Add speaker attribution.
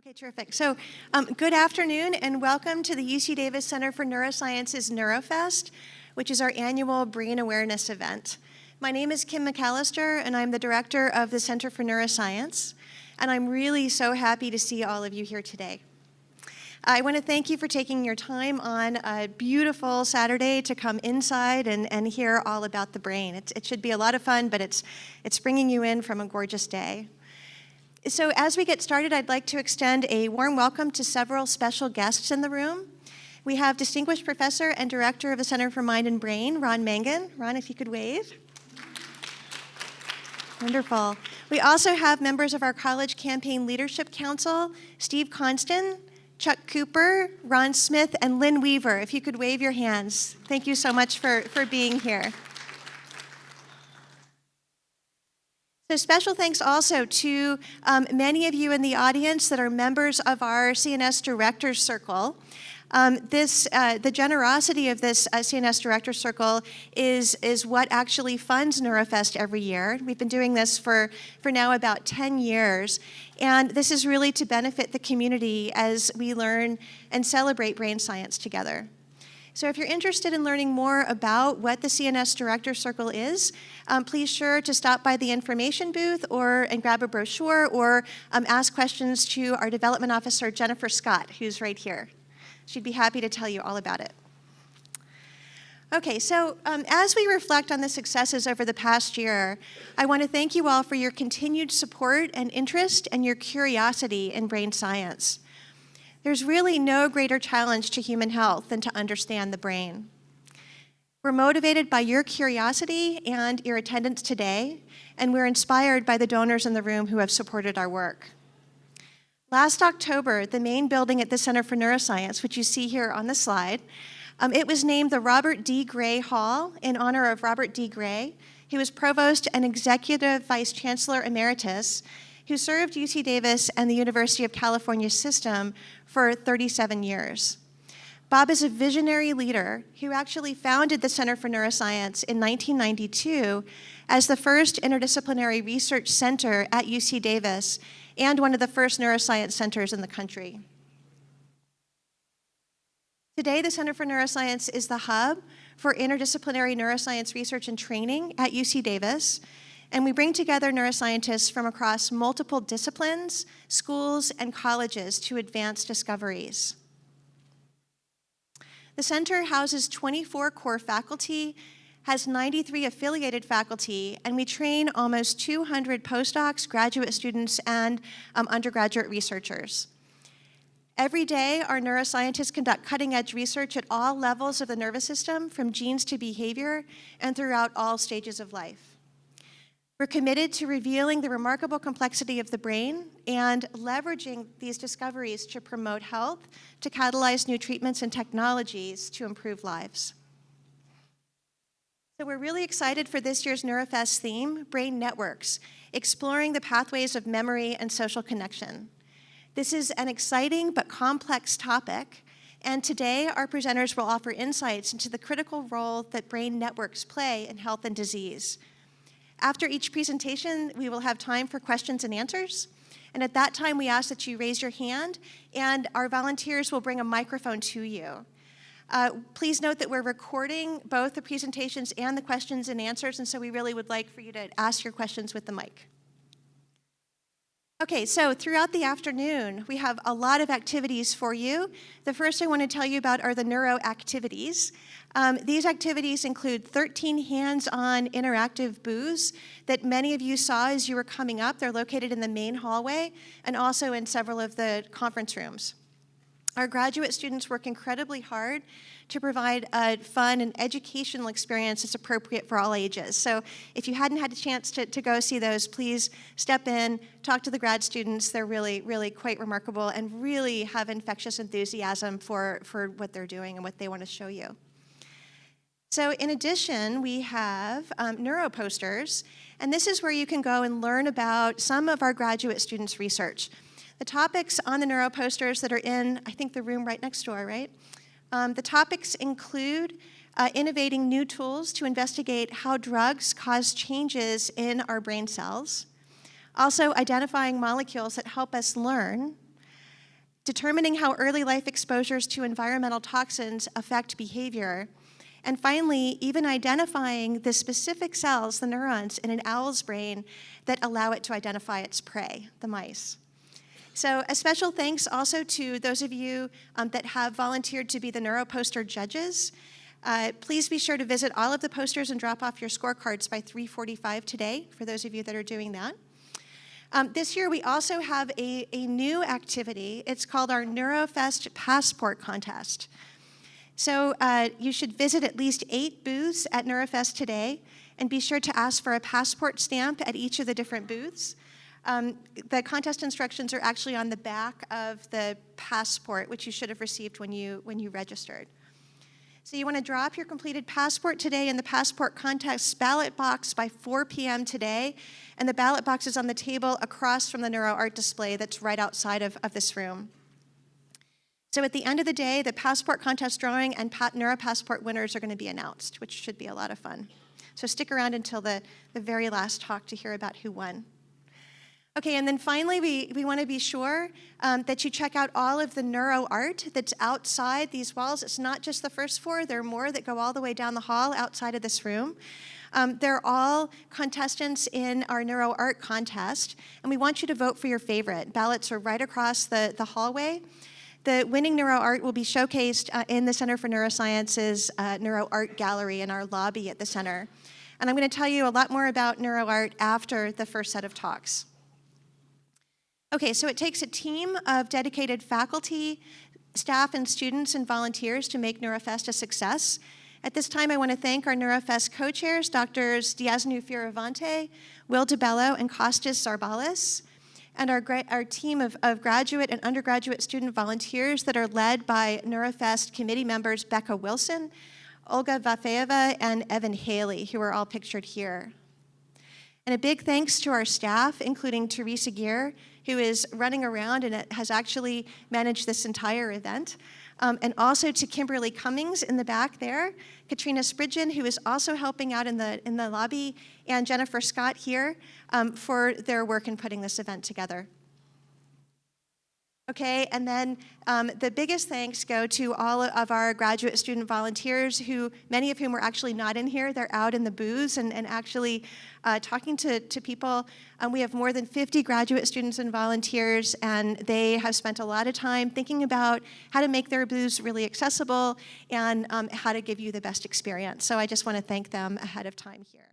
Speaker 1: Okay, terrific. So good afternoon and welcome to the UC Davis Center for Neuroscience's NeuroFest, which is our annual brain awareness event. My name is Kim McAllister and I'm the director of the Center for Neuroscience, and I'm really so happy to see all of you here today. I want to thank you for taking your time on a beautiful Saturday to come inside and hear all about the brain. It should be a lot of fun, but it's bringing you in from a gorgeous day. So as we get started, I'd like to extend a warm welcome to several special guests in the room. We have Distinguished Professor and Director of the Center for Mind and Brain, Ron Mangan. Ron, if you could wave. Wonderful. We also have members of our College Campaign Leadership Council, Steve Constant, Chuck Cooper, Ron Smith, and Lynn Weaver. If you could wave your hands. Thank you so much for being here. So special thanks also to many of you in the audience that are members of our CNS Directors Circle. The generosity of this CNS Directors Circle is what actually funds NeuroFest every year. We've been doing this for now about 10 years, and this is really to benefit the community as we learn and celebrate brain science together. So if you're interested in learning more about what the CNS Director Circle is, please sure to stop by the information booth and grab a brochure or ask questions to our development officer, Jennifer Scott, who's right here. She'd be happy to tell you all about it. Okay, so as we reflect on the successes over the past year, I want to thank you all for your continued support and interest and your curiosity in brain science. There's really no greater challenge to human health than to understand the brain. We're motivated by your curiosity and your attendance today, and we're inspired by the donors in the room who have supported our work. Last October, the main building at the Center for Neuroscience, which you see here on the slide, it was named the Robert D. Gray Hall in honor of Robert D. Gray. He was Provost and Executive Vice Chancellor Emeritus, who served UC Davis and the University of California system for 37 years. Bob is a visionary leader who actually founded the Center for Neuroscience in 1992 as the first interdisciplinary research center at UC Davis and one of the first neuroscience centers in the country. Today, the Center for Neuroscience is the hub for interdisciplinary neuroscience research and training at UC Davis, and we bring together neuroscientists from across multiple disciplines, schools, and colleges to advance discoveries. The center houses 24 core faculty, has 93 affiliated faculty, and we train almost 200 postdocs, graduate students, and undergraduate researchers. Every day, our neuroscientists conduct cutting-edge research at all levels of the nervous system, from genes to behavior, and throughout all stages of life. We're committed to revealing the remarkable complexity of the brain and leveraging these discoveries to promote health, to catalyze new treatments and technologies to improve lives. So we're really excited for this year's NeuroFest theme, Brain Networks, exploring the pathways of memory and social connection. This is an exciting but complex topic, and today our presenters will offer insights into the critical role that brain networks play in health and disease. After each presentation, we will have time for questions and answers. And at that time, we ask that you raise your hand, and our volunteers will bring a microphone to you. Please note that we're recording both the presentations and the questions and answers, and so we really would like for you to ask your questions with the mic. Okay, so throughout the afternoon, we have a lot of activities for you. The first I want to tell you about are the neuro activities. These activities include 13 hands-on interactive booths that many of you saw as you were coming up. They're located in the main hallway and also in several of the conference rooms. Our graduate students work incredibly hard to provide a fun and educational experience that's appropriate for all ages. So if you hadn't had a chance to go see those, please step in, talk to the grad students. They're really quite remarkable and really have infectious enthusiasm for what they're doing and what they want to show you. So in addition, we have neuro posters, and this is where you can go and learn about some of our graduate students' research. The topics on the neuro posters that are in, I think, the room right next door, right? The topics include innovating new tools to investigate how drugs cause changes in our brain cells, also identifying molecules that help us learn, determining how early life exposures to environmental toxins affect behavior, and finally, even identifying the specific cells, the neurons, in an owl's brain that allow it to identify its prey, the mice. So a special thanks also to those of you that have volunteered to be the NeuroPoster judges. Please be sure to visit all of the posters and drop off your scorecards by 3:45 today, for those of you that are doing that. This year, we also have a new activity. It's called our NeuroFest Passport Contest. So you should visit at least 8 booths at NeuroFest today, and be sure to ask for a passport stamp at each of the different booths. The contest instructions are actually on the back of the passport, which you should have received when you registered. So you want to drop your completed passport today in the passport contest ballot box by 4 p.m. today, and the ballot box is on the table across from the NeuroArt display that's right outside of this room. So at the end of the day, the passport contest drawing and NeuroPassport winners are going to be announced, which should be a lot of fun. So stick around until the very last talk to hear about who won. Okay, and then finally, we want to be sure that you check out all of the NeuroArt that's outside these walls. It's not just the first floor. There are more that go all the way down the hall outside of this room. They're all contestants in our NeuroArt contest, and we want you to vote for your favorite. Ballots are right across the hallway. The winning NeuroArt will be showcased in the Center for Neuroscience's NeuroArt Gallery in our lobby at the center. And I'm going to tell you a lot more about NeuroArt after the first set of talks. Okay, so it takes a team of dedicated faculty, staff, and students and volunteers to make NeuroFest a success. At this time, I want to thank our NeuroFest co-chairs, Drs. Diazanu Fioravante, Will DeBello, and Kostas Zarbalis, and our team of graduate and undergraduate student volunteers that are led by NeuroFest committee members Becca Wilson, Olga Vafeeva, and Evan Haley, who are all pictured here. And a big thanks to our staff, including Teresa Gear, who is running around and has actually managed this entire event. And also to Kimberly Cummings in the back there, Katrina Spridgen, who is also helping out in the lobby, and Jennifer Scott here for their work in putting this event together. Okay, and then the biggest thanks go to all of our graduate student volunteers, who many of whom are actually not in here. They're out in the booths and actually talking to people. We have more than 50 graduate students and volunteers, and they have spent a lot of time thinking about how to make their booths really accessible and how to give you the best experience. So I just want to thank them ahead of time here.